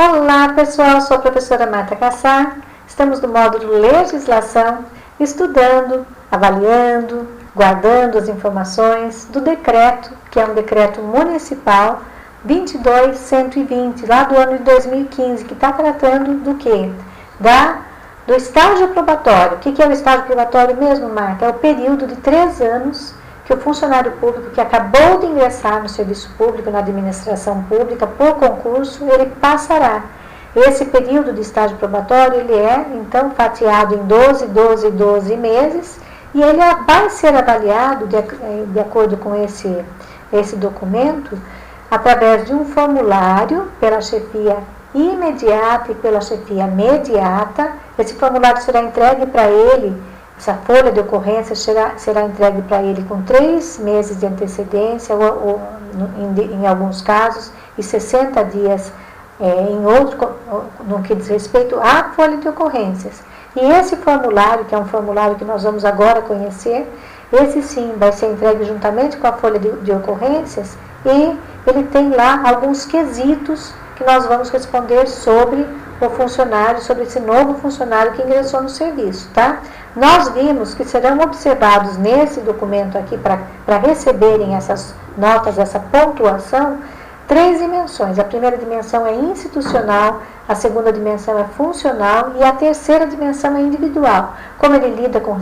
Olá pessoal, sou a professora Marta Cassar. Estamos no módulo Legislação, estudando, avaliando, guardando as informações do decreto, que é um decreto municipal 22.120, lá do ano de 2015, que está tratando do quê? Do estágio probatório. O que é o estágio probatório mesmo, Marta? É o período de 3 anos que o funcionário público que acabou de ingressar no serviço público, na administração pública, por concurso, ele passará. Esse período de estágio probatório, ele é, então, fatiado em 12 meses, e ele vai ser avaliado, de acordo com esse documento, através de um formulário pela chefia imediata e pela chefia mediata. Esse formulário será entregue para ele. Essa folha de ocorrência será entregue para ele com 3 meses de antecedência, ou em alguns casos, e 60 dias no que diz respeito à folha de ocorrências. E esse formulário, que é um formulário que nós vamos agora conhecer, esse sim vai ser entregue juntamente com a folha de ocorrências, e ele tem lá alguns quesitos que nós vamos responder sobre o funcionário, sobre esse novo funcionário que ingressou no serviço, tá? Nós vimos que serão observados nesse documento aqui, para receberem essas notas, essa pontuação, 3 dimensões. A primeira dimensão é institucional, a segunda dimensão é funcional e a terceira dimensão é individual. Como ele lida com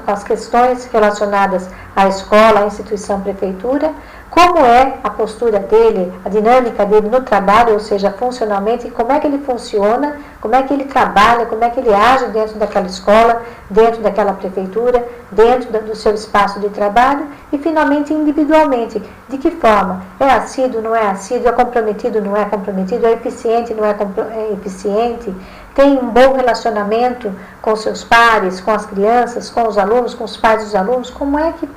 as questões relacionadas à escola, à instituição, prefeitura, como é a postura dele, a dinâmica dele no trabalho, ou seja, funcionalmente, como é que ele funciona, como é que ele trabalha, como é que ele age dentro daquela escola, dentro daquela prefeitura, dentro do seu espaço de trabalho, e finalmente individualmente, de que forma? É assíduo, não é assíduo, é comprometido, não é comprometido, é eficiente, não é eficiente, tem um bom relacionamento com seus pares, com as crianças, com os alunos, com os pais dos alunos, como é que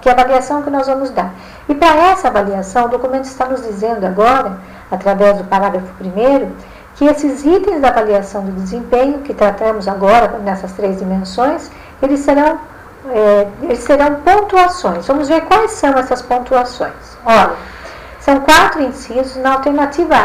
avaliação que nós vamos dar. E para essa avaliação, o documento está nos dizendo agora, através do parágrafo 1º, que esses itens da avaliação do desempenho, que tratamos agora nessas 3 dimensões, eles serão pontuações. Vamos ver quais são essas pontuações. Olha, são 4 incisos. Na alternativa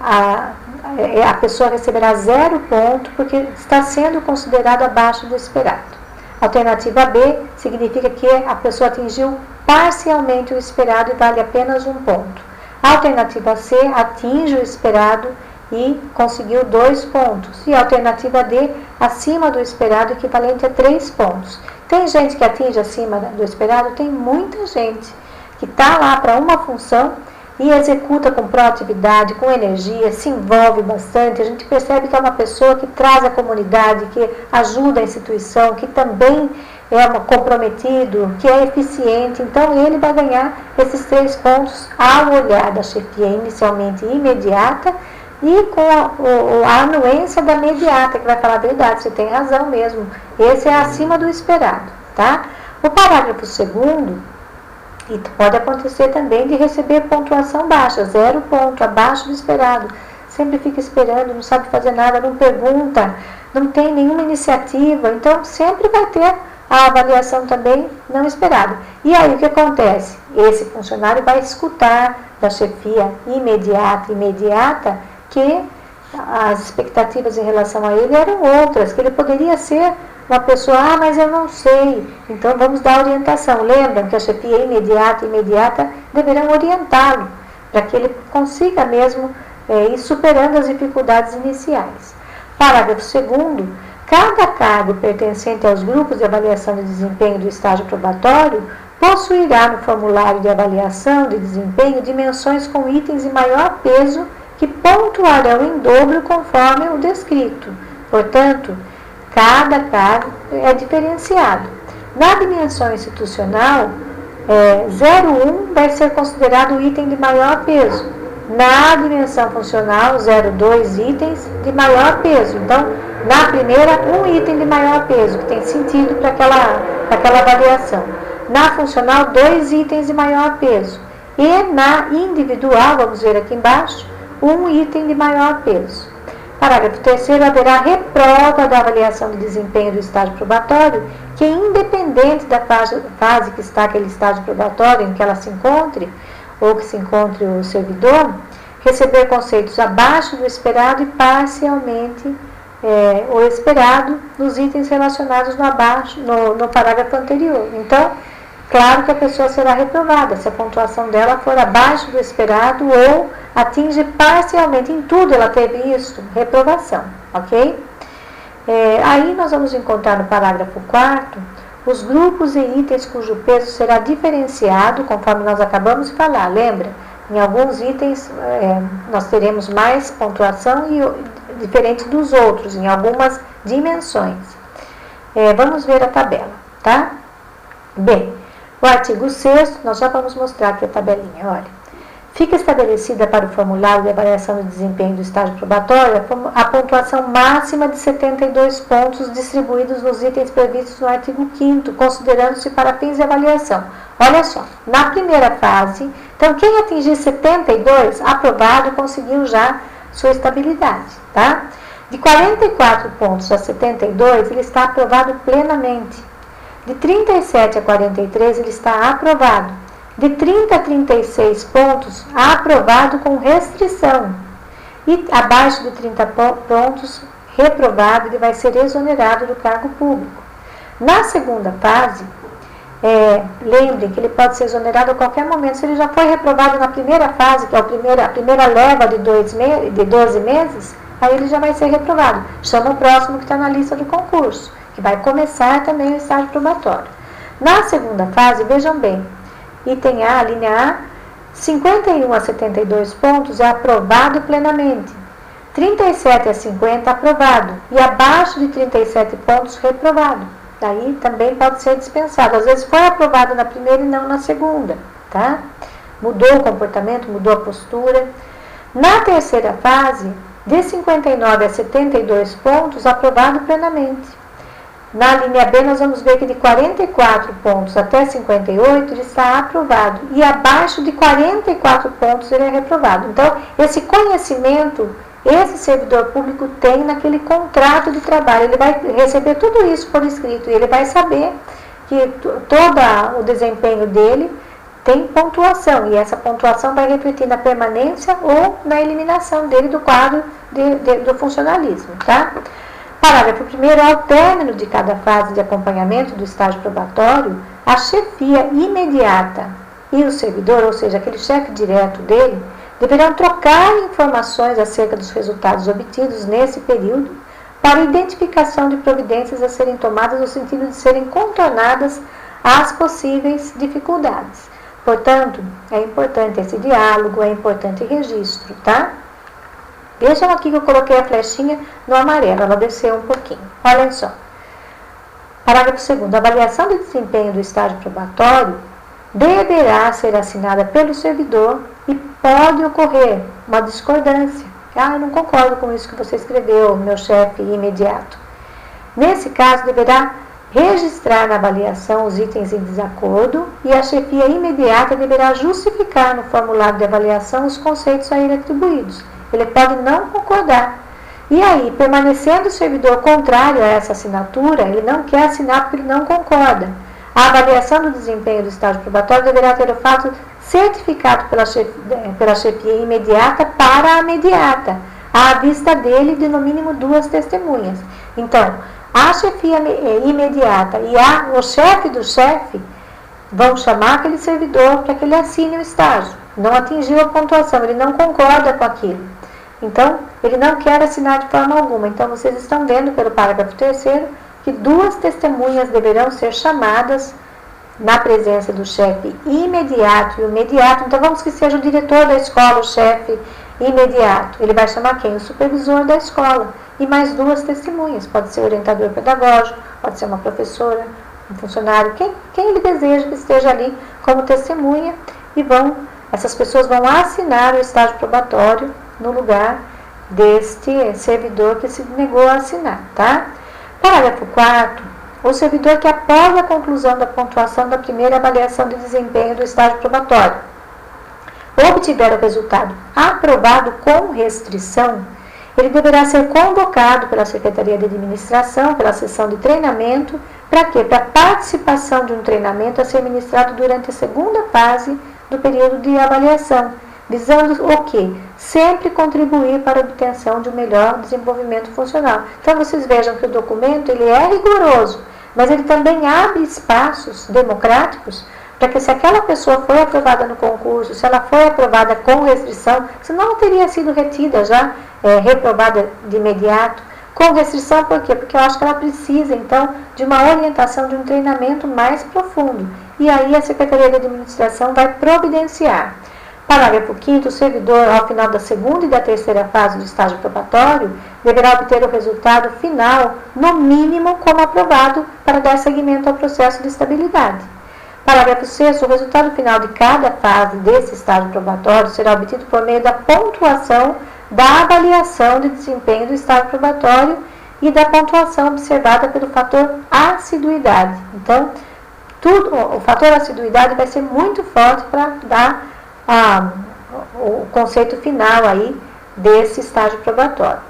a pessoa receberá 0 ponto, porque está sendo considerado abaixo do esperado. Alternativa B significa que a pessoa atingiu parcialmente o esperado e vale apenas 1 ponto. A alternativa C atinge o esperado e conseguiu 2 pontos. E a alternativa D, acima do esperado, equivalente a 3 pontos. Tem gente que atinge acima do esperado? Tem muita gente que está lá para uma função e executa com proatividade, com energia, se envolve bastante. A gente percebe que é uma pessoa que traz a comunidade, que ajuda a instituição, que também é comprometido, que é eficiente. Então, ele vai ganhar esses 3 pontos ao olhar da chefia inicialmente imediata e com a anuência da mediata, que vai falar a verdade, você tem razão mesmo. Esse é acima do esperado, tá? O parágrafo 2º, e pode acontecer também de receber pontuação baixa, 0 ponto, abaixo do esperado. Sempre fica esperando, não sabe fazer nada, não pergunta, não tem nenhuma iniciativa. Então, sempre vai ter a avaliação também não esperada. E aí, o que acontece? Esse funcionário vai escutar da chefia imediata, que as expectativas em relação a ele eram outras, que ele poderia ser uma pessoa, mas eu não sei, então vamos dar orientação. Lembram que a chefia imediata deverão orientá-lo, para que ele consiga mesmo ir superando as dificuldades iniciais. Parágrafo 2º, cada cargo pertencente aos grupos de avaliação de desempenho do estágio probatório possuirá no formulário de avaliação de desempenho dimensões com itens de maior peso que pontuarão em dobro conforme o descrito. Portanto, cada cargo é diferenciado. Na dimensão institucional, 0,1 vai ser considerado o item de maior peso. Na dimensão funcional, 0,2 itens de maior peso. Então, na primeira, 1 item de maior peso, que tem sentido para aquela avaliação. Na funcional, 2 itens de maior peso. E na individual, vamos ver aqui embaixo, 1 item de maior peso. Parágrafo 3º, haverá reprova da avaliação de desempenho do estágio probatório, que independente da fase que está aquele estágio probatório, em que ela se encontre, ou que se encontre o servidor, receber conceitos abaixo do esperado e parcialmente o esperado nos itens relacionados no parágrafo anterior. Então, claro que a pessoa será reprovada se a pontuação dela for abaixo do esperado ou atinge parcialmente. Em tudo ela teve isso, reprovação, ok? Aí nós vamos encontrar no parágrafo 4º os grupos e itens cujo peso será diferenciado, conforme nós acabamos de falar, lembra? Em alguns itens nós teremos mais pontuação diferente dos outros, em algumas dimensões. Vamos ver a tabela, tá? Bem, o artigo 6º, nós já vamos mostrar aqui a tabelinha, olha. Fica estabelecida para o formulário de avaliação do desempenho do estágio probatório a pontuação máxima de 72 pontos distribuídos nos itens previstos no artigo 5º, considerando-se para fins de avaliação. Olha só, na primeira fase, então quem atingir 72, aprovado, conseguiu já sua estabilidade, tá? De 44 pontos a 72, ele está aprovado plenamente. De 37 a 43, ele está aprovado. De 30 a 36 pontos, aprovado com restrição. E abaixo de 30 pontos, reprovado, ele vai ser exonerado do cargo público. Na segunda fase, lembrem que ele pode ser exonerado a qualquer momento. Se ele já foi reprovado na primeira fase, que é a primeira leva de 12 meses, aí ele já vai ser reprovado. Chama o próximo que está na lista do concurso, que vai começar também o estágio probatório. Na segunda fase, vejam bem, item A, linha A, 51 a 72 pontos é aprovado plenamente. 37 a 50 aprovado. E abaixo de 37 pontos, reprovado. Daí também pode ser dispensado. Às vezes foi aprovado na primeira e não na segunda, tá? Mudou o comportamento, mudou a postura. Na terceira fase, de 59 a 72 pontos, aprovado plenamente. Na linha B, nós vamos ver que de 44 pontos até 58, ele está aprovado. E abaixo de 44 pontos, ele é reprovado. Então, esse conhecimento, esse servidor público tem naquele contrato de trabalho. Ele vai receber tudo isso por escrito. E ele vai saber que todo o desempenho dele tem pontuação. E essa pontuação vai refletir na permanência ou na eliminação dele do quadro do funcionalismo, tá? Parágrafo 1º, ao término de cada fase de acompanhamento do estágio probatório, a chefia imediata e o servidor, ou seja, aquele chefe direto dele, deverão trocar informações acerca dos resultados obtidos nesse período para identificação de providências a serem tomadas no sentido de serem contornadas as possíveis dificuldades. Portanto, é importante esse diálogo, é importante registro, tá? Vejam aqui que eu coloquei a flechinha no amarelo, ela desceu um pouquinho. Olhem só. Parágrafo 2º. A avaliação de desempenho do estágio probatório deverá ser assinada pelo servidor e pode ocorrer uma discordância. Eu não concordo com isso que você escreveu, meu chefe imediato. Nesse caso, deverá registrar na avaliação os itens em desacordo e a chefia imediata deverá justificar no formulário de avaliação os conceitos a ele atribuídos. Ele pode não concordar. E aí, permanecendo o servidor contrário a essa assinatura, ele não quer assinar porque ele não concorda. A avaliação do desempenho do estágio probatório deverá ter o fato certificado pela chefia imediata para a mediata, à vista dele de no mínimo 2 testemunhas. Então, a chefia imediata e o chefe do chefe vão chamar aquele servidor para que ele assine o estágio. Não atingiu a pontuação, ele não concorda com aquilo. Então, ele não quer assinar de forma alguma. Então, vocês estão vendo pelo parágrafo 3º que 2 testemunhas deverão ser chamadas na presença do chefe imediato e o mediato. Então, vamos que seja o diretor da escola, o chefe imediato. Ele vai chamar quem? O supervisor da escola. E mais 2 testemunhas. Pode ser o orientador pedagógico, pode ser uma professora, um funcionário, quem ele deseja que esteja ali como testemunha. E essas pessoas vão assinar o estágio probatório no lugar deste servidor que se negou a assinar, tá? Parágrafo 4º. O servidor que após a conclusão da pontuação da primeira avaliação de desempenho do estágio probatório obtiver o resultado aprovado com restrição, ele deverá ser convocado pela Secretaria de Administração, pela sessão de treinamento, para quê? Para a participação de um treinamento a ser ministrado durante a segunda fase do período de avaliação, visando o quê? Sempre contribuir para a obtenção de um melhor desenvolvimento funcional. Então, vocês vejam que o documento ele é rigoroso, mas ele também abre espaços democráticos para que, se aquela pessoa foi aprovada no concurso, se ela foi aprovada com restrição, senão ela teria sido retida já, reprovada de imediato. Com restrição, por quê? Porque eu acho que ela precisa, então, de uma orientação, de um treinamento mais profundo. E aí a Secretaria de Administração vai providenciar. Parágrafo 5º, o servidor, ao final da segunda e da terceira fase do estágio probatório, deverá obter o resultado final, no mínimo, como aprovado, para dar seguimento ao processo de estabilidade. Parágrafo 6º, o resultado final de cada fase desse estágio probatório será obtido por meio da pontuação da avaliação de desempenho do estágio probatório e da pontuação observada pelo fator assiduidade. Então, o fator assiduidade vai ser muito forte para dar o conceito final aí desse estágio probatório.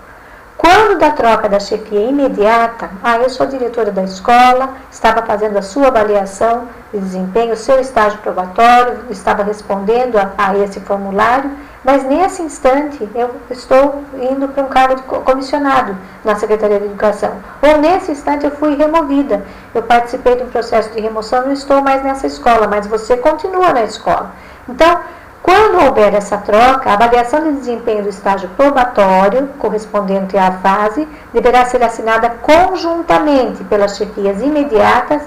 Quando da troca da chefia imediata, eu sou diretora da escola, estava fazendo a sua avaliação de desempenho, o seu estágio probatório, estava respondendo a esse formulário, mas nesse instante eu estou indo para um cargo de comissionado na Secretaria de Educação. Ou nesse instante eu fui removida, eu participei de um processo de remoção, não estou mais nessa escola, mas você continua na escola. Então, quando houver essa troca, a avaliação de desempenho do estágio probatório, correspondente à fase, deverá ser assinada conjuntamente pelas chefias imediatas,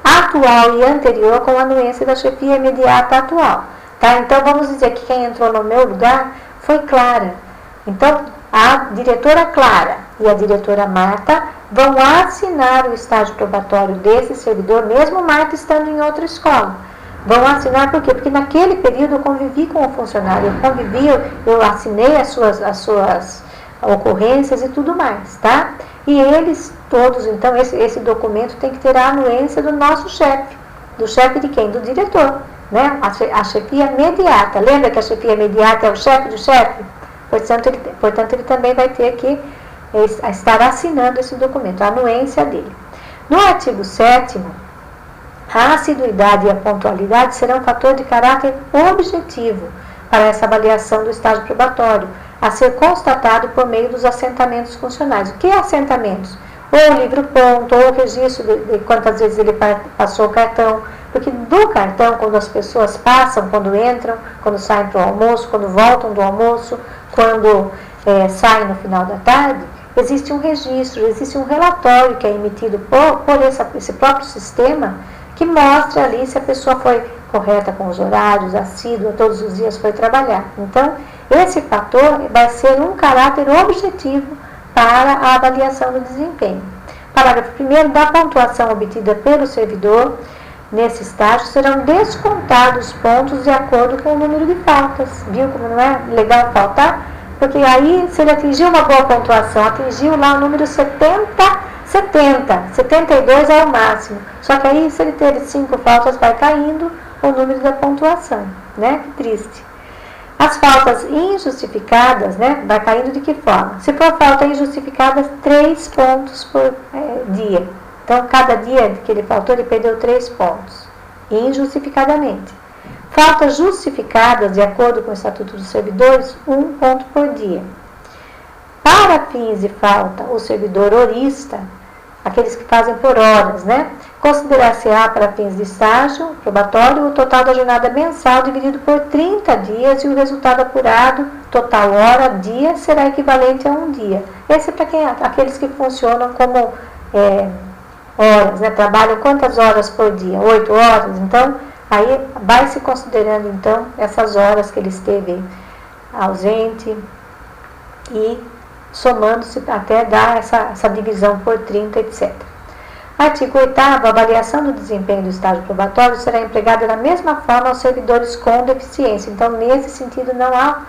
atual e anterior, com a anuência da chefia imediata atual. Tá? Então, vamos dizer que quem entrou no meu lugar foi Clara. Então, a diretora Clara e a diretora Marta vão assinar o estágio probatório desse servidor, mesmo Marta estando em outra escola. Vão assinar por quê? Porque naquele período eu convivi com o funcionário, eu assinei as suas ocorrências e tudo mais, tá? E eles todos, então, esse documento tem que ter a anuência do nosso chefe. Do chefe de quem? Do diretor, né? A chefia imediata. Lembra que a chefia imediata é o chefe do chefe? Portanto, ele também vai ter que estar assinando esse documento, a anuência dele. No artigo 7º, a assiduidade e a pontualidade serão um fator de caráter objetivo para essa avaliação do estágio probatório, a ser constatado por meio dos assentamentos funcionais. O que é assentamentos? Ou o livro-ponto, ou o registro de quantas vezes ele passou o cartão. Porque do cartão, quando as pessoas passam, quando entram, quando saem para o almoço, quando voltam do almoço, quando saem no final da tarde, existe um registro, existe um relatório que é emitido por esse próprio sistema, que mostra ali se a pessoa foi correta com os horários, assídua, todos os dias foi trabalhar. Então, esse fator vai ser um caráter objetivo para a avaliação do desempenho. Parágrafo 1º, da pontuação obtida pelo servidor, nesse estágio, serão descontados pontos de acordo com o número de faltas. Viu como não é legal faltar? Porque aí, se ele atingiu uma boa pontuação, atingiu lá o número 72 é o máximo. Só que aí, se ele teve 5 faltas, vai caindo o número da pontuação, né? Que triste. As faltas injustificadas, né? Vai caindo de que forma? Se for falta injustificada, 3 pontos por dia. Então, cada dia que ele faltou, ele perdeu 3 pontos, injustificadamente. Faltas justificadas, de acordo com o Estatuto dos Servidores, 1 ponto por dia. Para fins de falta, o servidor horista, aqueles que fazem por horas, né? Considerar-se-á para fins de estágio probatório o total da jornada mensal dividido por 30 dias e o resultado apurado, total hora, dia, será equivalente a 1 dia. Esse é para aqueles que funcionam como horas, né? Trabalham quantas horas por dia? 8 horas? Então, aí vai se considerando, então, essas horas que ele esteve ausente e somando-se até dar essa divisão por 30, etc. Artigo 8º, a avaliação do desempenho do estágio probatório será empregada da mesma forma aos servidores com deficiência. Então, nesse sentido, não há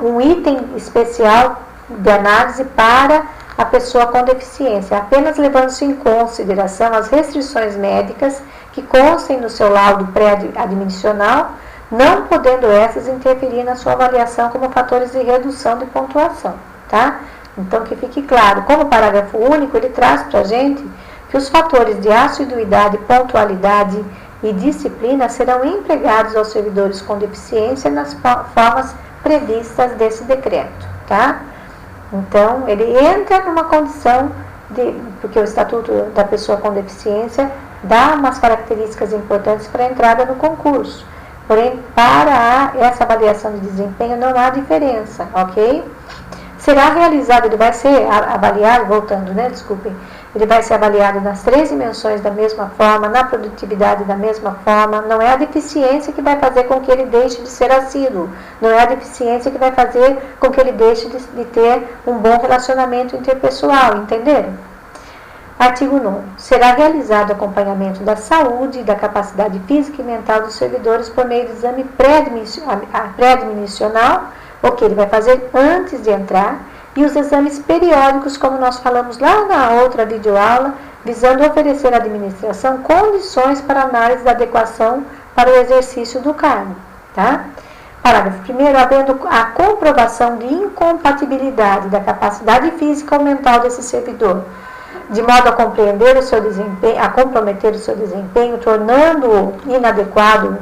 um item especial de análise para a pessoa com deficiência, apenas levando-se em consideração as restrições médicas que constem no seu laudo pré-admissional, não podendo essas interferir na sua avaliação como fatores de redução de pontuação, tá? Então, que fique claro, como parágrafo único, ele traz para a gente que os fatores de assiduidade, pontualidade e disciplina serão empregados aos servidores com deficiência nas formas previstas desse decreto, tá? Então, ele entra numa condição porque o Estatuto da Pessoa com Deficiência dá umas características importantes para a entrada no concurso. Porém, para essa avaliação de desempenho não há diferença, ok? Será realizado, ele vai ser avaliado, voltando, né, desculpem, ele vai ser avaliado nas 3 dimensões da mesma forma, na produtividade da mesma forma. Não é a deficiência que vai fazer com que ele deixe de ser assíduo, não é a deficiência que vai fazer com que ele deixe de ter um bom relacionamento interpessoal, entenderam? Artigo 9. Será realizado acompanhamento da saúde e da capacidade física e mental dos servidores por meio de exame pré-admissional, o que ele vai fazer antes de entrar, e os exames periódicos, como nós falamos lá na outra videoaula, visando oferecer à administração condições para análise da adequação para o exercício do cargo. Tá? Parágrafo 1º. Havendo a comprovação de incompatibilidade da capacidade física ou mental desse servidor, de modo a compreender o seu desempenho, a comprometer o seu desempenho, tornando-o inadequado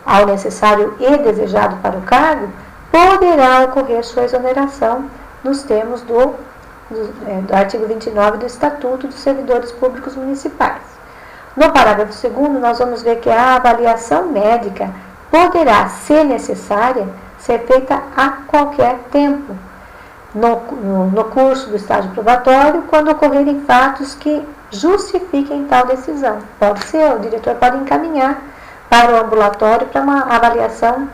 ao necessário e desejado para o cargo, poderá ocorrer sua exoneração nos termos do artigo 29 do Estatuto dos Servidores Públicos Municipais. No parágrafo 2º, nós vamos ver que a avaliação médica poderá, se necessária, ser feita a qualquer tempo, no curso do estágio probatório, quando ocorrerem fatos que justifiquem tal decisão. Pode ser, o diretor pode encaminhar para o ambulatório para uma avaliação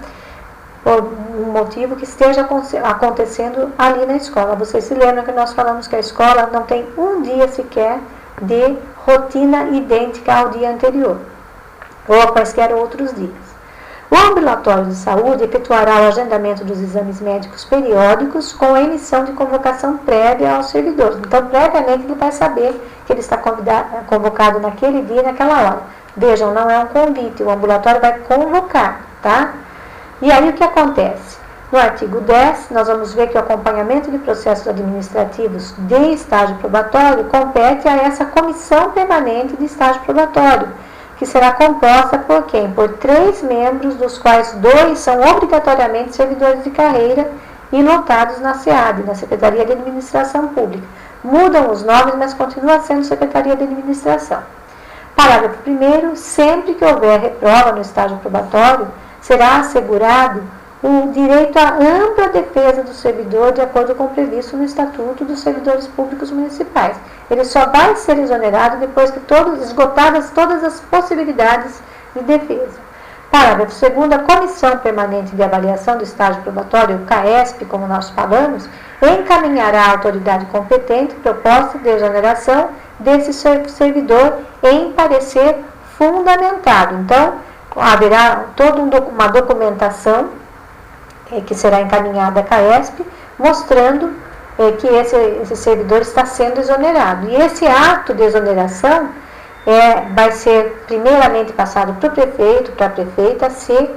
por um motivo que esteja acontecendo ali na escola. Vocês se lembram que nós falamos que a escola não tem um dia sequer de rotina idêntica ao dia anterior, ou a quaisquer outros dias. O ambulatório de saúde efetuará o agendamento dos exames médicos periódicos com a emissão de convocação prévia aos servidores. Então, previamente, ele vai saber que ele está convocado naquele dia e naquela hora. Vejam, não é um convite, o ambulatório vai convocar, tá? E aí o que acontece? No artigo 10, nós vamos ver que o acompanhamento de processos administrativos de estágio probatório compete a essa comissão permanente de estágio probatório, que será composta por quem? Por 3 membros, dos quais 2 são obrigatoriamente servidores de carreira e lotados na SEAD, na Secretaria de Administração Pública. Mudam os nomes, mas continua sendo Secretaria de Administração. Parágrafo 1º. Sempre que houver reprova no estágio probatório, será assegurado o direito à ampla defesa do servidor de acordo com o previsto no Estatuto dos Servidores Públicos Municipais. Ele só vai ser exonerado depois que esgotadas todas as possibilidades de defesa. Parágrafo 2º. A Comissão Permanente de Avaliação do Estágio Probatório, o CAESP, como nós falamos, encaminhará à autoridade competente proposta de exoneração desse servidor em parecer fundamentado. Então, haverá toda uma documentação que será encaminhada à CAESP, mostrando que esse servidor está sendo exonerado. E esse ato de exoneração vai ser primeiramente passado para o prefeito, para a prefeita, se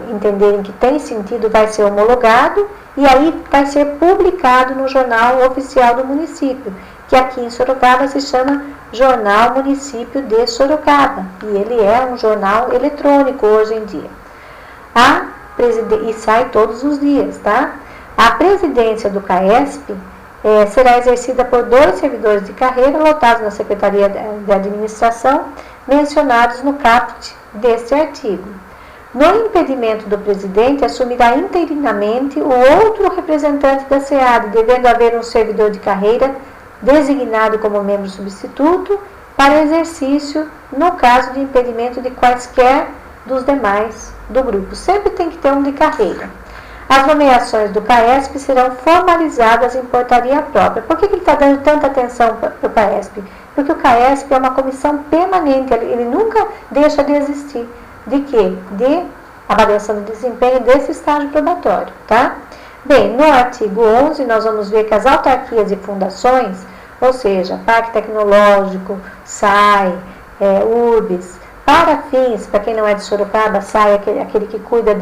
entenderem que tem sentido, vai ser homologado e aí vai ser publicado no Jornal Oficial do Município, que aqui em Sorocaba se chama Jornal Município de Sorocaba, e ele é um jornal eletrônico hoje em dia. E sai todos os dias, tá? A presidência do CAESP será exercida por 2 servidores de carreira lotados na Secretaria de Administração, mencionados no caput deste artigo. No impedimento do presidente, assumirá interinamente o outro representante da SEAD, devendo haver um servidor de carreira designado como membro substituto para exercício no caso de impedimento de quaisquer dos demais do grupo. Sempre tem que ter um de carreira. As nomeações do CAESP serão formalizadas em portaria própria. Por que ele está dando tanta atenção para o CAESP? Porque o CAESP é uma comissão permanente, ele nunca deixa de existir. De quê? De avaliação de desempenho desse estágio probatório, tá? Bem, no artigo 11, nós vamos ver que as autarquias e fundações, ou seja, Parque Tecnológico, SAI, URBS, para fins, para quem não é de Sorocaba, SAI, aquele que cuida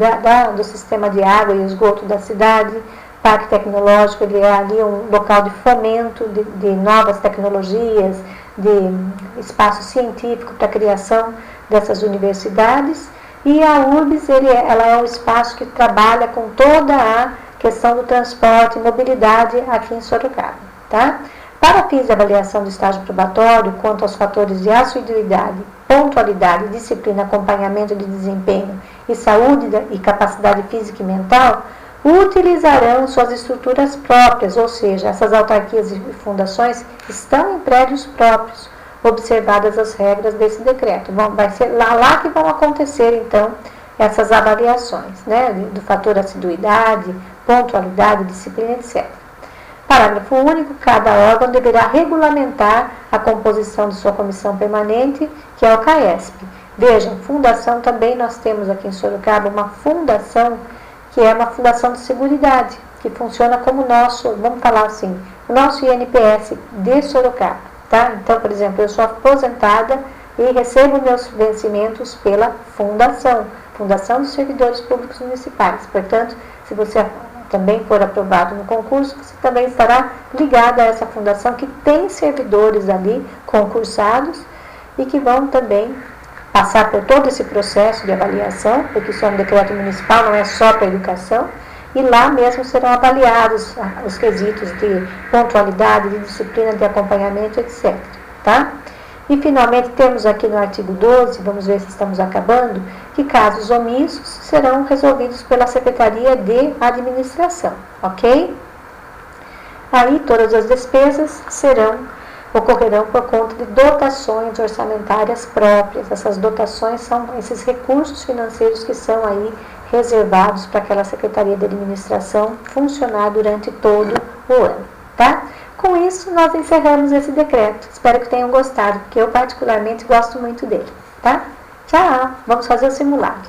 do sistema de água e esgoto da cidade. Parque Tecnológico, ele é ali um local de fomento de novas tecnologias, de espaço científico para a criação dessas universidades. E a URBS, ela é um espaço que trabalha com toda a questão do transporte e mobilidade aqui em Sorocaba. Tá? Para fins de avaliação do estágio probatório, quanto aos fatores de assiduidade, pontualidade, disciplina, acompanhamento de desempenho e saúde e capacidade física e mental, utilizarão suas estruturas próprias, ou seja, essas autarquias e fundações estão em prédios próprios, observadas as regras desse decreto. Vai ser lá que vão acontecer, então, essas avaliações, né, do fator assiduidade, pontualidade, disciplina, etc. Parágrafo único. Cada órgão deverá regulamentar a composição de sua comissão permanente, que é o CAESP. Vejam, fundação também nós temos aqui em Sorocaba uma fundação, que é uma fundação de seguridade, que funciona como nosso, vamos falar assim, o nosso INPS de Sorocaba. Tá? Então, por exemplo, eu sou aposentada e recebo meus vencimentos pela Fundação dos Servidores Públicos Municipais. Portanto, se você também for aprovado no concurso, você também estará ligado a essa fundação que tem servidores ali concursados e que vão também passar por todo esse processo de avaliação, porque isso é um decreto municipal, não é só para a educação, e lá mesmo serão avaliados os quesitos de pontualidade, de disciplina, de acompanhamento, etc. Tá? E, finalmente, temos aqui no artigo 12, vamos ver se estamos acabando, que casos omissos serão resolvidos pela Secretaria de Administração, ok? Aí, todas as despesas ocorrerão por conta de dotações orçamentárias próprias. Essas dotações são esses recursos financeiros que são aí reservados para aquela Secretaria de Administração funcionar durante todo o ano, tá? Com isso, nós encerramos esse decreto. Espero que tenham gostado, porque eu particularmente gosto muito dele, tá? Tchau! Vamos fazer o simulado.